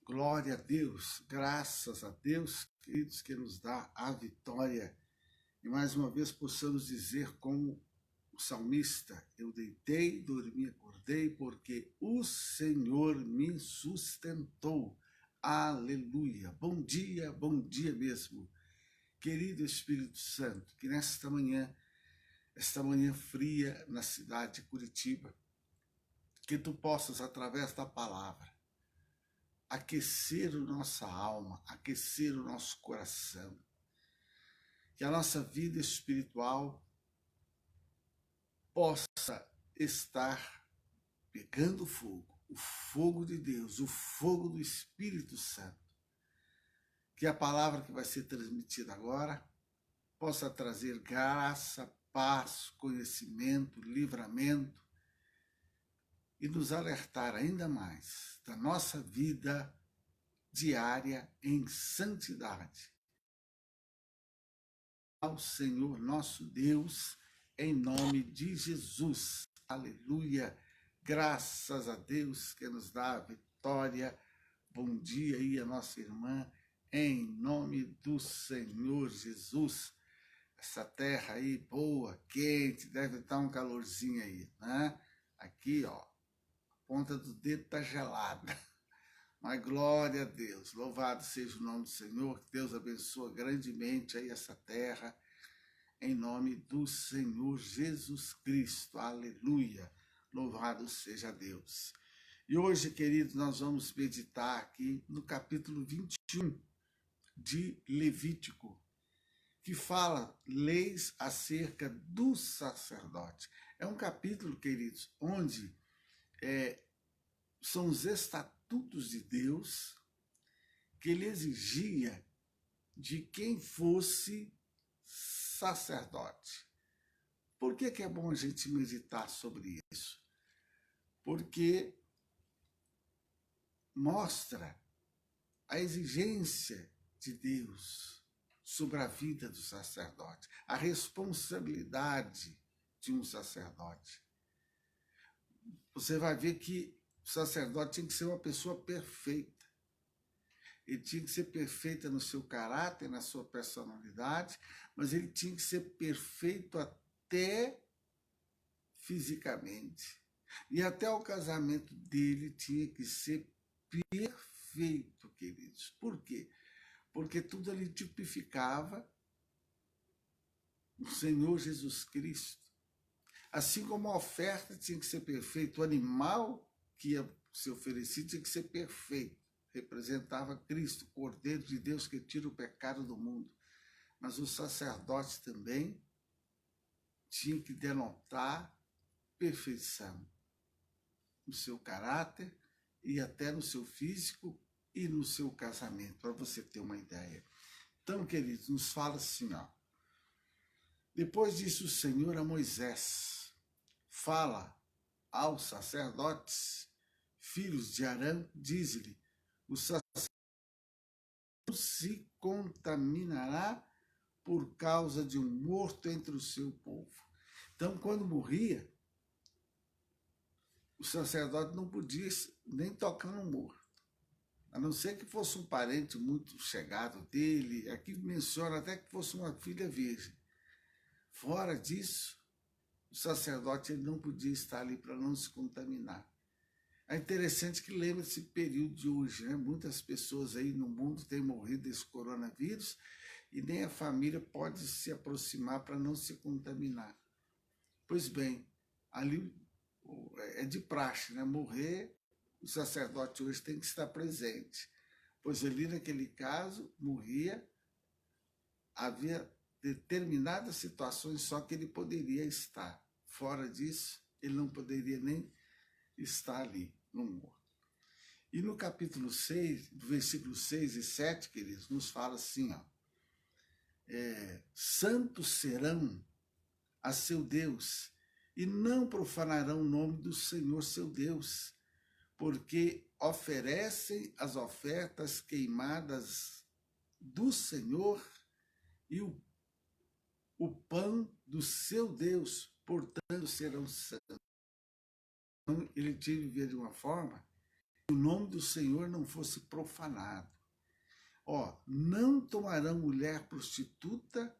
Glória a Deus, graças a Deus, queridos, que nos dá a vitória. E mais uma vez possamos dizer como o salmista, eu deitei, dormi, acordei, porque o Senhor me sustentou. Aleluia. Bom dia mesmo. Querido Espírito Santo, que esta manhã fria na cidade de Curitiba, que tu possas, através da palavra, aquecer a nossa alma, aquecer o nosso coração, que a nossa vida espiritual possa estar pegando fogo, o fogo de Deus, o fogo do Espírito Santo, que a palavra que vai ser transmitida agora possa trazer graça, paz, conhecimento, livramento e nos alertar ainda mais da nossa vida diária em santidade. Ao Senhor nosso Deus, em nome de Jesus. Aleluia. Graças a Deus que nos dá a vitória. Bom dia aí a nossa irmã, em nome do Senhor Jesus. Essa terra aí boa, quente, deve estar um calorzinho aí, né? Aqui, ó, a ponta do dedo tá gelada. Mas glória a Deus, louvado seja o nome do Senhor, que Deus abençoe grandemente aí essa terra, em nome do Senhor Jesus Cristo, aleluia, louvado seja Deus. E hoje, queridos, nós vamos meditar aqui no capítulo 21 de Levítico, que fala leis acerca do sacerdote. É um capítulo, queridos, onde são os estatutos de Deus que ele exigia de quem fosse sacerdote. Por que é bom a gente meditar sobre isso? Porque mostra a exigência de Deus sobre a vida do sacerdote, a responsabilidade de um sacerdote. Você vai ver que o sacerdote tinha que ser uma pessoa perfeita. Ele tinha que ser perfeita no seu caráter, na sua personalidade, mas ele tinha que ser perfeito até fisicamente. E até o casamento dele tinha que ser perfeito, queridos. Por quê? Porque tudo ali tipificava o Senhor Jesus Cristo. Assim como a oferta tinha que ser perfeita, o animal que ia ser oferecido tinha que ser perfeito. Representava Cristo, o Cordeiro de Deus que tira o pecado do mundo. Mas o sacerdote também tinha que denotar perfeição no seu caráter e até no seu físico e no seu casamento, para você ter uma ideia. Então, queridos, nos fala assim, ó. Depois disso, o Senhor a Moisés fala aos sacerdotes, filhos de Arão, diz-lhe, o sacerdote não se contaminará por causa de um morto entre o seu povo. Então, quando morria, o sacerdote não podia nem tocar no morto, a não ser que fosse um parente muito chegado dele. Aqui menciona até que fosse uma filha virgem. Fora disso, o sacerdote ele não podia estar ali para não se contaminar. É interessante que lembra esse período de hoje, né? Muitas pessoas aí no mundo têm morrido desse coronavírus e nem a família pode se aproximar para não se contaminar. Pois bem, ali é de praxe, né? Morrer, o sacerdote hoje tem que estar presente, pois ali naquele caso morria, havia determinadas situações só que ele poderia estar. Fora disso, ele não poderia nem estar ali no morto. E no capítulo 6, do versículo 6 e 7, queridos, nos fala assim, ó, santos serão a seu Deus, e não profanarão o nome do Senhor seu Deus, porque oferecem as ofertas queimadas do Senhor e o pão do seu Deus, portanto serão santos. Então, ele tinha que viver de uma forma o nome do Senhor não fosse profanado. Ó, não tomarão mulher prostituta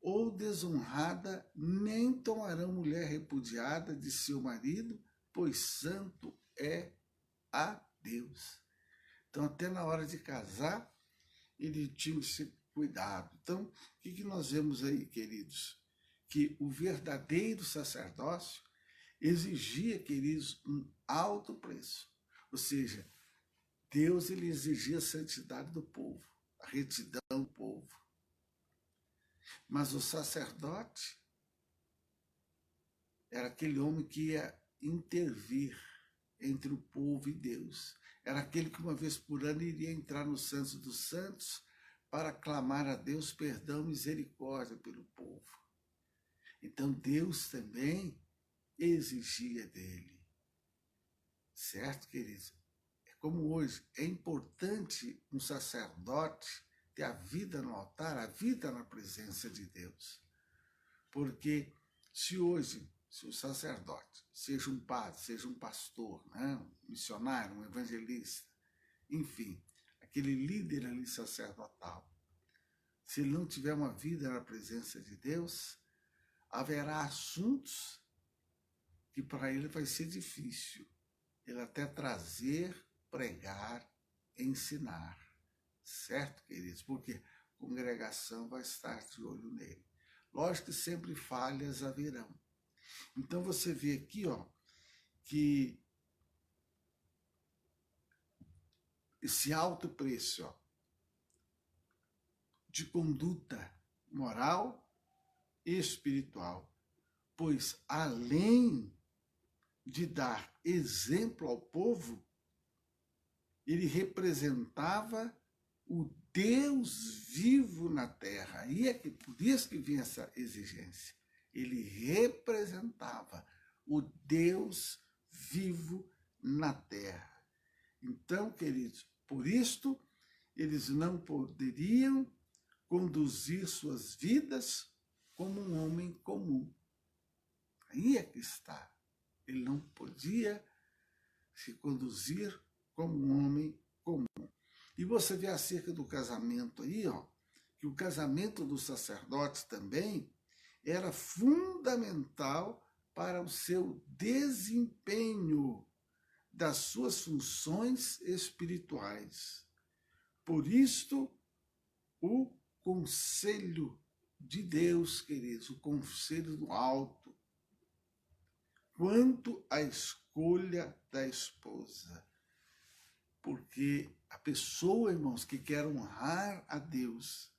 ou desonrada, nem tomarão mulher repudiada de seu marido, pois santo é a Deus. Então, até na hora de casar, ele tinha esse cuidado. Então, o que nós vemos aí, queridos? Que o verdadeiro sacerdócio exigia, queridos, um alto preço. Ou seja, Deus ele exigia a santidade do povo, a retidão do povo. Mas o sacerdote era aquele homem que ia intervir entre o povo e Deus. Era aquele que uma vez por ano iria entrar no Santo dos Santos para clamar a Deus perdão e misericórdia pelo povo. Então Deus também exigia dele. Certo, queridos? É como hoje, é importante um sacerdote ter a vida no altar, a vida na presença de Deus. Porque se hoje, se o sacerdote, seja um padre, seja um pastor, né, um missionário, um evangelista, enfim, aquele líder ali sacerdotal, se ele não tiver uma vida na presença de Deus, haverá assuntos que para ele vai ser difícil. Ele até trazer, pregar, ensinar. Certo, queridos? Porque a congregação vai estar de olho nele. Lógico que sempre falhas haverão. Então você vê aqui, ó, que esse alto preço, ó, de conduta moral e espiritual, pois além de dar exemplo ao povo, ele representava o Deus vivo na terra. E é que por isso que vinha essa exigência. Ele representava o Deus vivo na terra. Então, queridos, por isto, eles não poderiam conduzir suas vidas como um homem comum. Aí é que está. Ele não podia se conduzir como um homem comum. E você vê acerca do casamento aí, ó, que o casamento do sacerdote também era fundamental para o seu desempenho das suas funções espirituais. Por isto, o conselho de Deus, queridos, o conselho do alto, quanto à escolha da esposa. Porque a pessoa, irmãos, que quer honrar a Deus,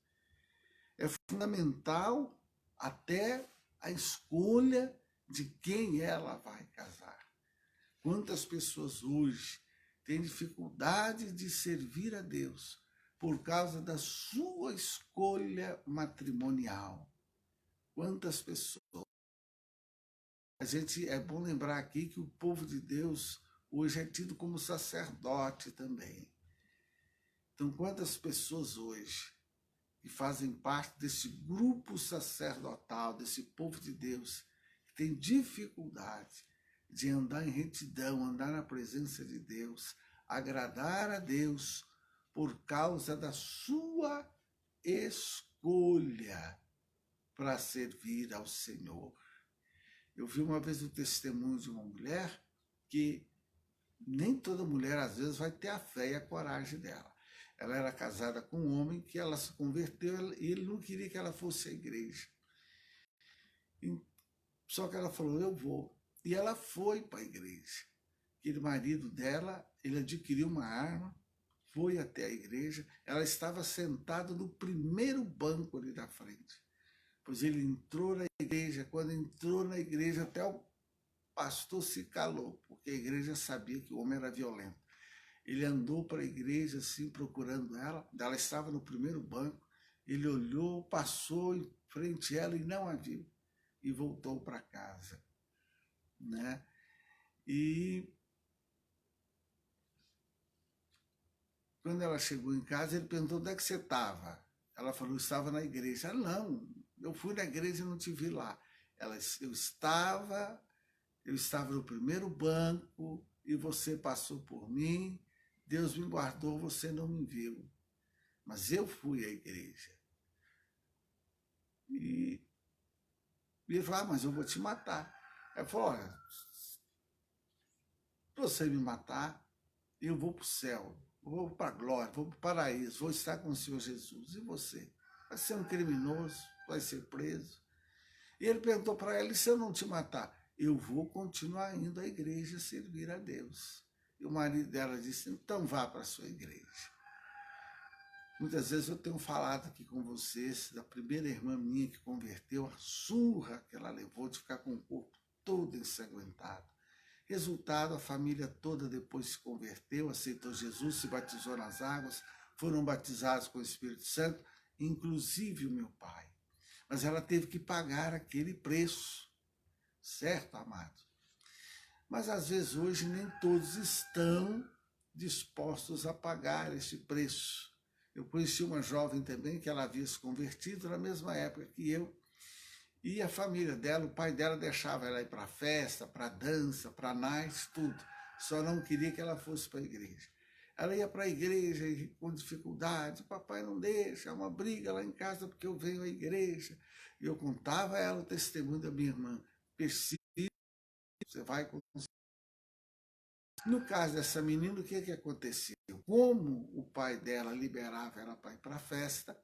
é fundamental até a escolha de quem ela vai casar. Quantas pessoas hoje têm dificuldade de servir a Deus por causa da sua escolha matrimonial? Quantas pessoas? É bom lembrar aqui que o povo de Deus hoje é tido como sacerdote também. Então, quantas pessoas hoje que fazem parte desse grupo sacerdotal, desse povo de Deus, que tem dificuldade de andar em retidão, andar na presença de Deus, agradar a Deus por causa da sua escolha para servir ao Senhor. Eu vi uma vez o testemunho de uma mulher que nem toda mulher, às vezes, vai ter a fé e a coragem dela. Ela era casada com um homem que ela se converteu e ele não queria que ela fosse à igreja. Só que ela falou, eu vou. E ela foi para a igreja. Aquele marido dela, ele adquiriu uma arma, foi até a igreja, ela estava sentada no primeiro banco ali da frente. Pois ele entrou na igreja, quando entrou na igreja, até o pastor se calou, porque a igreja sabia que o homem era violento. Ele andou para a igreja assim, procurando ela estava no primeiro banco, ele olhou, passou em frente a ela e não a viu, e voltou para casa. Né? E quando ela chegou em casa, ele perguntou, onde é que você estava? Ela falou, estava na igreja. Ela, não, eu fui na igreja e não te vi lá. Eu estava no primeiro banco e você passou por mim, Deus me guardou, você não me viu. Mas eu fui à igreja. E ele falou, mas eu vou te matar. Ela falou, olha, se você me matar, eu vou para o céu, vou para a glória, vou para o paraíso, vou estar com o Senhor Jesus. E você? Vai ser um criminoso, vai ser preso. E ele perguntou para ela, e se eu não te matar? Eu vou continuar indo à igreja servir a Deus. E o marido dela disse, então vá para a sua igreja. Muitas vezes eu tenho falado aqui com vocês da primeira irmã minha que converteu, a surra que ela levou de ficar com o corpo todo ensanguentado. Resultado, a família toda depois se converteu, aceitou Jesus, se batizou nas águas, foram batizados com o Espírito Santo, inclusive o meu pai. Mas ela teve que pagar aquele preço, certo, amado? Mas às vezes hoje nem todos estão dispostos a pagar esse preço. Eu conheci uma jovem também que ela havia se convertido na mesma época que eu, e a família dela, o pai dela deixava ela ir para festa, para dança, para night, tudo. Só não queria que ela fosse para a igreja. Ela ia para a igreja com dificuldade, o papai não deixa, é uma briga lá em casa porque eu venho à igreja. E eu contava a ela o testemunho da minha irmã. Persista, você vai com... No caso dessa menina, o que aconteceu? Como o pai dela liberava ela para ir para a festa,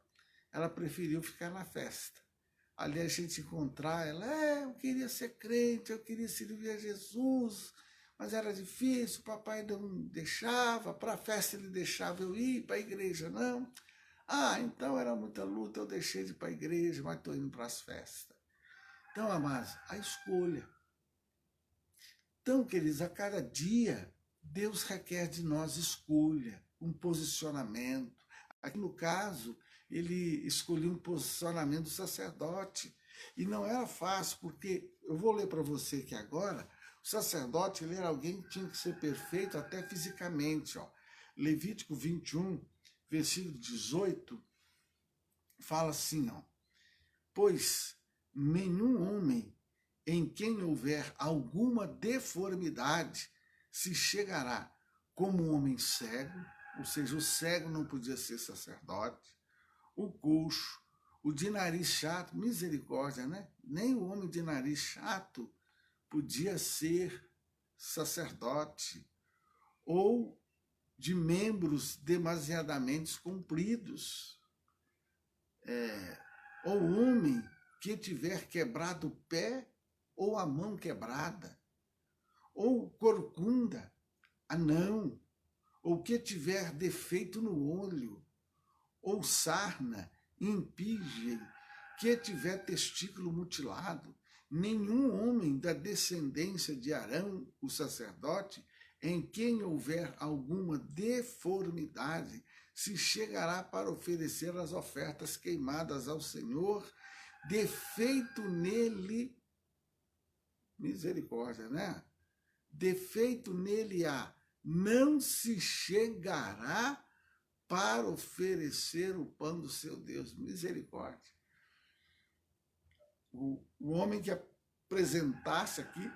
ela preferiu ficar na festa. Ali a gente encontrar ela, eu queria ser crente, eu queria servir a Jesus, mas era difícil, o papai não deixava, para a festa ele deixava eu ir, para a igreja não. Então era muita luta, eu deixei de ir para a igreja, mas estou indo para as festas. Então, amados, a escolha. Então, queridos, a cada dia, Deus requer de nós escolha, um posicionamento. Aqui no caso, ele escolheu um posicionamento do sacerdote. E não era fácil, porque, eu vou ler para você aqui agora, o sacerdote ele era alguém que tinha que ser perfeito até fisicamente. Ó. Levítico 21, versículo 18, fala assim, ó, pois nenhum homem em quem houver alguma deformidade se chegará como um homem cego, ou seja, o cego não podia ser sacerdote, o coxo, o de nariz chato, misericórdia, né? Nem o homem de nariz chato podia ser sacerdote, ou de membros demasiadamente compridos, ou homem que tiver quebrado o pé ou a mão quebrada, ou corcunda, anão, ou que tiver defeito no olho, ou sarna, impígio, que tiver testículo mutilado, nenhum homem da descendência de Arão, o sacerdote, em quem houver alguma deformidade, se chegará para oferecer as ofertas queimadas ao Senhor, defeito nele, misericórdia, né? Defeito nele há, não se chegará para oferecer o pão do seu Deus, misericórdia. O homem que apresentasse aqui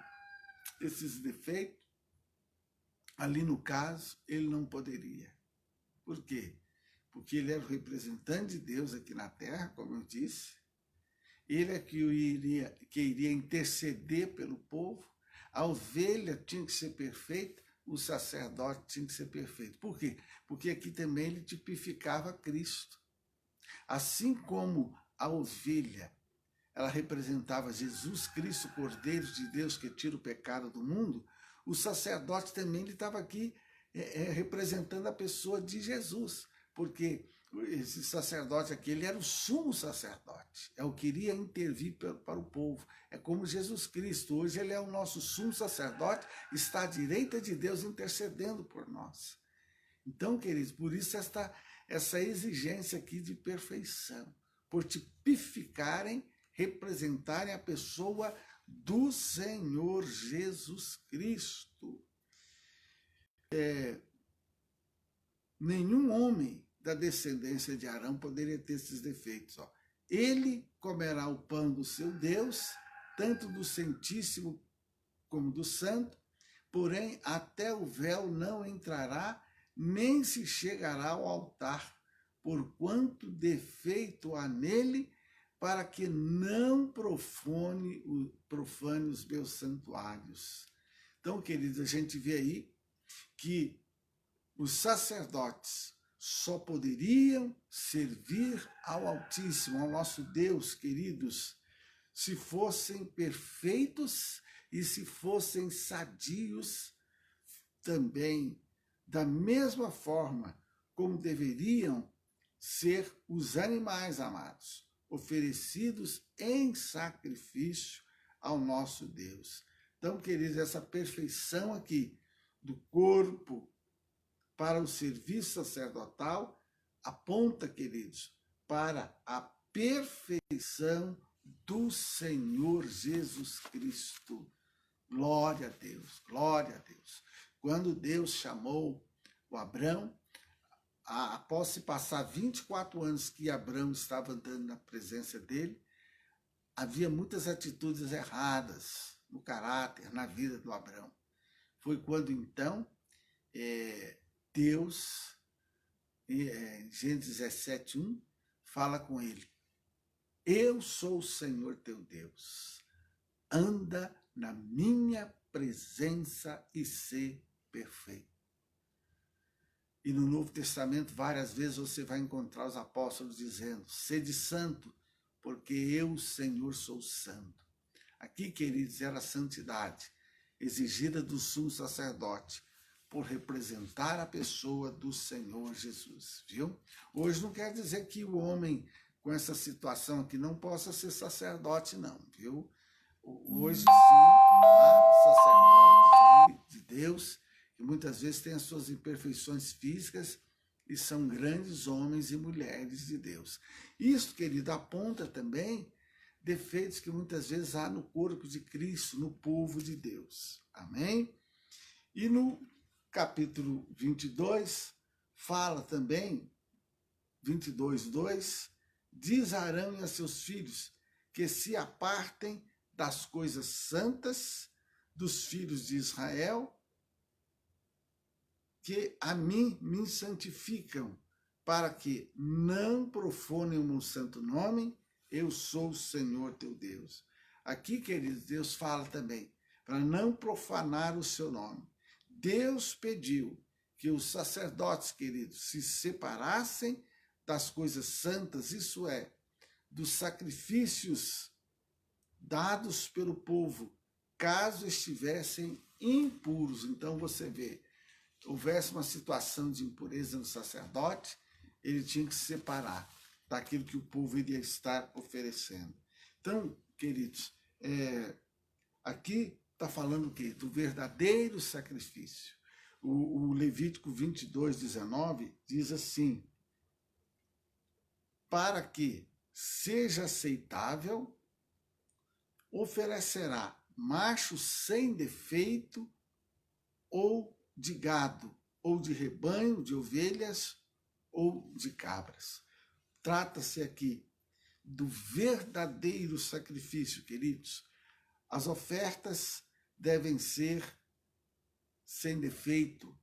esses defeitos, ali no caso, ele não poderia. Por quê? Porque ele era o representante de Deus aqui na terra, como eu disse. Ele é que iria interceder pelo povo. A ovelha tinha que ser perfeita, o sacerdote tinha que ser perfeito. Por quê? Porque aqui também ele tipificava Cristo. Assim como a ovelha, ela representava Jesus Cristo, Cordeiro de Deus que tira o pecado do mundo, o sacerdote também estava aqui representando a pessoa de Jesus, porque esse sacerdote aqui, ele era o sumo sacerdote, é o que iria intervir para o povo. É como Jesus Cristo, hoje ele é o nosso sumo sacerdote, está à direita de Deus intercedendo por nós. Então, queridos, por isso essa exigência aqui de perfeição, por tipificarem, representarem a pessoa do Senhor Jesus Cristo. Nenhum homem da descendência de Arão poderia ter esses defeitos. Ó. Ele comerá o pão do seu Deus, tanto do Santíssimo como do Santo, porém até o véu não entrará, nem se chegará ao altar, porquanto defeito há nele, para que não profane os meus santuários. Então, queridos, a gente vê aí que os sacerdotes só poderiam servir ao Altíssimo, ao nosso Deus, queridos, se fossem perfeitos e se fossem sadios também, da mesma forma como deveriam ser os animais amados, oferecidos em sacrifício ao nosso Deus. Então, queridos, essa perfeição aqui do corpo para o serviço sacerdotal aponta, queridos, para a perfeição do Senhor Jesus Cristo. Glória a Deus, glória a Deus. Quando Deus chamou o Abrão, após se passar 24 anos que Abrão estava andando na presença dele, havia muitas atitudes erradas no caráter, na vida do Abrão. Foi quando, então, Deus, em Gênesis 17:1, fala com ele: eu sou o Senhor teu Deus, anda na minha presença e sê perfeito. E no Novo Testamento, várias vezes você vai encontrar os apóstolos dizendo: sede santo, porque eu, Senhor, sou santo. Aqui, queridos, era a santidade exigida do sumo sacerdote, por representar a pessoa do Senhor Jesus, viu? Hoje não quer dizer que o homem com essa situação aqui não possa ser sacerdote, não, viu? Hoje sim, há sacerdotes de Deus que muitas vezes têm as suas imperfeições físicas e são grandes homens e mulheres de Deus. Isso, querido, aponta também defeitos que muitas vezes há no corpo de Cristo, no povo de Deus. Amém? E no capítulo 22, fala também, 22:2, diz a Arão e a seus filhos que se apartem das coisas santas dos filhos de Israel, que a mim me santificam, para que não profanem o meu santo nome, eu sou o Senhor teu Deus. Aqui, queridos, Deus fala também, para não profanar o seu nome. Deus pediu que os sacerdotes, queridos, se separassem das coisas santas, isso é, dos sacrifícios dados pelo povo, caso estivessem impuros. Então você vê, houvesse uma situação de impureza no sacerdote, ele tinha que se separar daquilo que o povo iria estar oferecendo. Então, queridos, aqui está falando o quê? Do verdadeiro sacrifício. O Levítico 22:19 diz assim: para que seja aceitável, oferecerá macho sem defeito, ou de gado, ou de rebanho, de ovelhas, ou de cabras. Trata-se aqui do verdadeiro sacrifício, queridos. As ofertas devem ser sem defeito.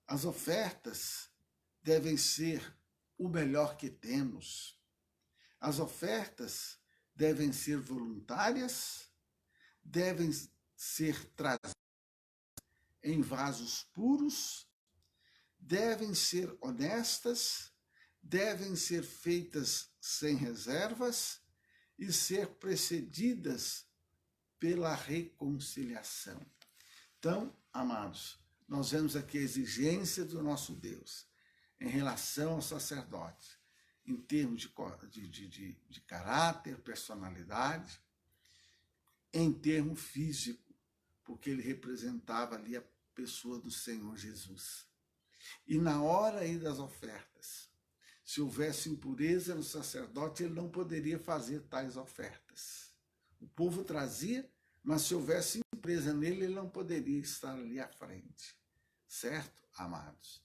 As ofertas devem ser o melhor que temos. As ofertas devem ser voluntárias, devem ser trazidas em vasos puros, devem ser honestas, devem ser feitas sem reservas e ser precedidas pela reconciliação. Então, amados, nós vemos aqui a exigência do nosso Deus em relação ao sacerdote, em termos de caráter, personalidade, em termo físico, porque ele representava ali a pessoa do Senhor Jesus. E na hora aí das ofertas, se houvesse impureza no sacerdote, ele não poderia fazer tais ofertas. O povo trazia, mas se houvesse impureza nele, ele não poderia estar ali à frente. Certo, amados?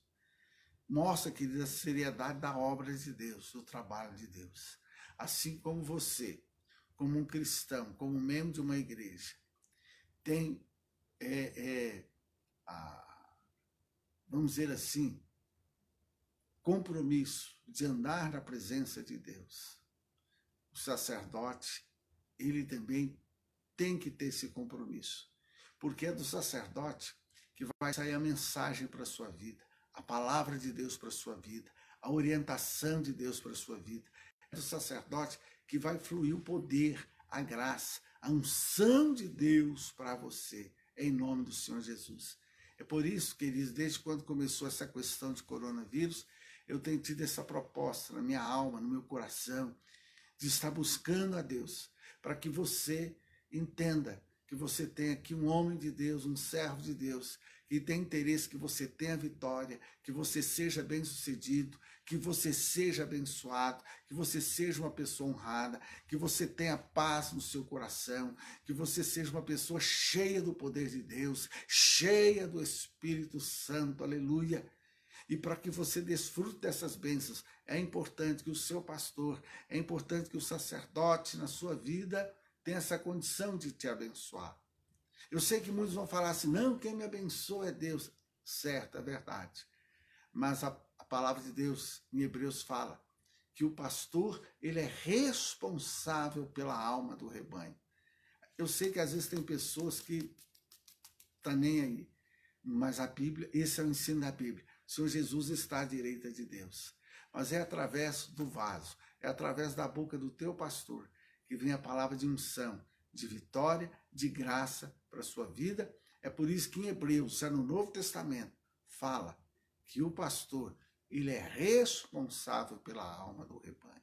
Mostra, querida, a seriedade da obra de Deus, do trabalho de Deus. Assim como você, como um cristão, como membro de uma igreja, tem vamos dizer assim, compromisso de andar na presença de Deus. O sacerdote, ele também tem que ter esse compromisso, porque é do sacerdote que vai sair a mensagem para a sua vida, a palavra de Deus para a sua vida, a orientação de Deus para a sua vida. É do sacerdote que vai fluir o poder, a graça, a unção de Deus para você, em nome do Senhor Jesus. É por isso, queridos, desde quando começou essa questão de coronavírus, eu tenho tido essa proposta na minha alma, no meu coração, de estar buscando a Deus, para que você entenda que você tem aqui um homem de Deus, um servo de Deus, que tem interesse que você tenha vitória, que você seja bem-sucedido, que você seja abençoado, que você seja uma pessoa honrada, que você tenha paz no seu coração, que você seja uma pessoa cheia do poder de Deus, cheia do Espírito Santo, aleluia. E para que você desfrute dessas bênçãos, é importante que o seu pastor, é importante que o sacerdote na sua vida tenha essa condição de te abençoar. Eu sei que muitos vão falar assim, não, quem me abençoa é Deus. Certo, é verdade. Mas a palavra de Deus em Hebreus fala que o pastor, ele é responsável pela alma do rebanho. Eu sei que às vezes tem pessoas que estão nem aí, mas a Bíblia, esse é o ensino da Bíblia. O Senhor Jesus está à direita de Deus. Mas é através do vaso, é através da boca do teu pastor que vem a palavra de unção, de vitória, de graça para a sua vida. É por isso que em Hebreus, no Novo Testamento, fala que o pastor, ele é responsável pela alma do rebanho.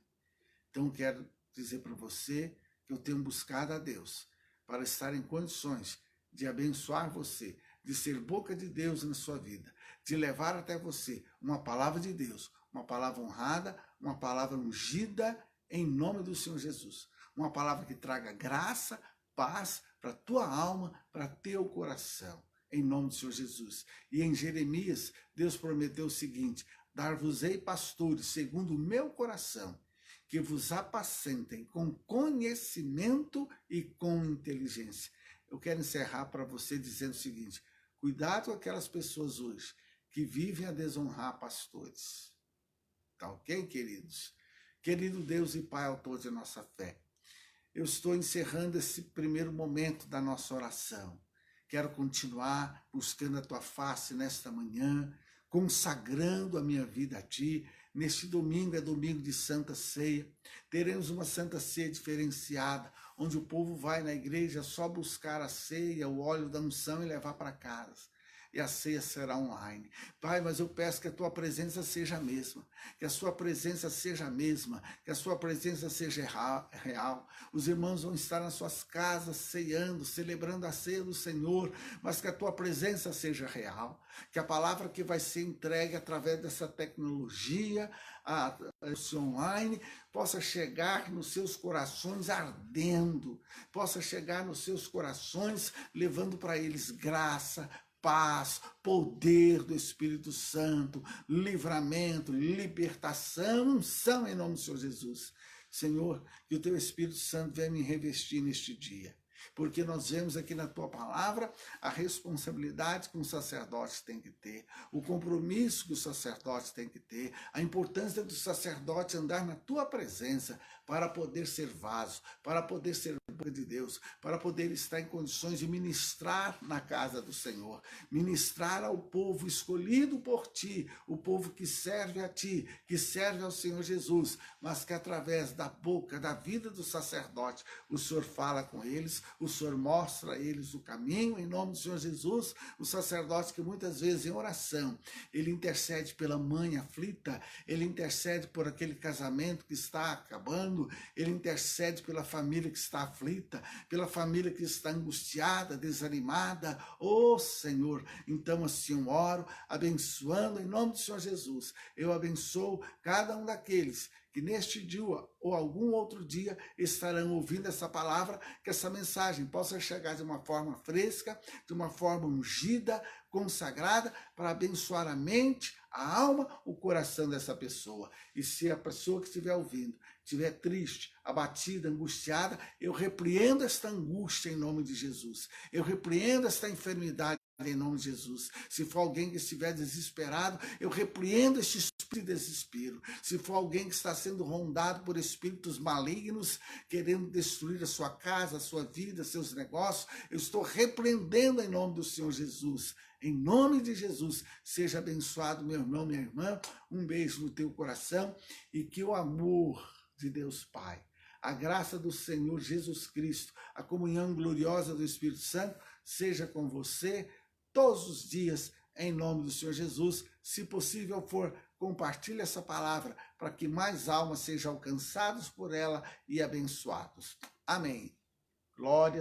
Então, quero dizer para você que eu tenho buscado a Deus para estar em condições de abençoar você, de ser boca de Deus na sua vida, de levar até você uma palavra de Deus, uma palavra honrada, uma palavra ungida em nome do Senhor Jesus. Uma palavra que traga graça, paz para a tua alma, para teu coração, em nome do Senhor Jesus. E em Jeremias, Deus prometeu o seguinte, dar-vos-ei pastores segundo o meu coração, que vos apacentem com conhecimento e com inteligência. Eu quero encerrar para você dizendo o seguinte, cuidado com aquelas pessoas hoje que vivem a desonrar pastores. Tá ok, queridos? Querido Deus e Pai, autor de nossa fé, eu estou encerrando esse primeiro momento da nossa oração. Quero continuar buscando a tua face nesta manhã, consagrando a minha vida a ti. Neste domingo é domingo de Santa Ceia. Teremos uma Santa Ceia diferenciada, onde o povo vai na igreja só buscar a ceia, o óleo da unção e levar para casa. E a ceia será online. Pai, mas eu peço que a tua presença seja a mesma, que a sua presença seja a mesma, que a sua presença seja real. Os irmãos vão estar nas suas casas ceando, celebrando a ceia do Senhor, mas que a tua presença seja real, que a palavra que vai ser entregue através dessa tecnologia, esse online, possa chegar nos seus corações ardendo, possa chegar nos seus corações levando para eles graça, paz, poder do Espírito Santo, livramento, libertação, unção em nome do Senhor Jesus. Senhor, que o teu Espírito Santo venha me revestir neste dia, porque nós vemos aqui na tua palavra a responsabilidade que um sacerdote tem que ter, o compromisso que o sacerdote tem que ter, a importância do sacerdote andar na tua presença para poder ser vaso, para poder ser boca de Deus, para poder estar em condições de ministrar na casa do Senhor, ministrar ao povo escolhido por ti, o povo que serve a ti, que serve ao Senhor Jesus, mas que através da boca, da vida do sacerdote, o Senhor fala com eles, o Senhor mostra a eles o caminho, em nome do Senhor Jesus, o sacerdote que muitas vezes em oração, ele intercede pela mãe aflita, ele intercede por aquele casamento que está acabando, ele intercede pela família que está aflita, pela família que está angustiada, desanimada, Senhor, então assim eu oro, abençoando em nome do Senhor Jesus, eu abençoo cada um daqueles que neste dia ou algum outro dia estarão ouvindo essa palavra, que essa mensagem possa chegar de uma forma fresca, de uma forma ungida, consagrada, para abençoar a mente, a alma, o coração dessa pessoa. E se a pessoa que estiver ouvindo estiver triste, abatida, angustiada, eu repreendo esta angústia em nome de Jesus. Eu repreendo esta enfermidade em nome de Jesus. Se for alguém que estiver desesperado, eu repreendo este espírito de desespero. Se for alguém que está sendo rondado por espíritos malignos, querendo destruir a sua casa, a sua vida, seus negócios, eu estou repreendendo em nome do Senhor Jesus. Em nome de Jesus, seja abençoado, meu irmão, minha irmã. Um beijo no teu coração e que o amor de Deus Pai, a graça do Senhor Jesus Cristo, a comunhão gloriosa do Espírito Santo, seja com você todos os dias, em nome do Senhor Jesus. Se possível for, compartilhe essa palavra para que mais almas sejam alcançadas por ela e abençoados. Amém. Glória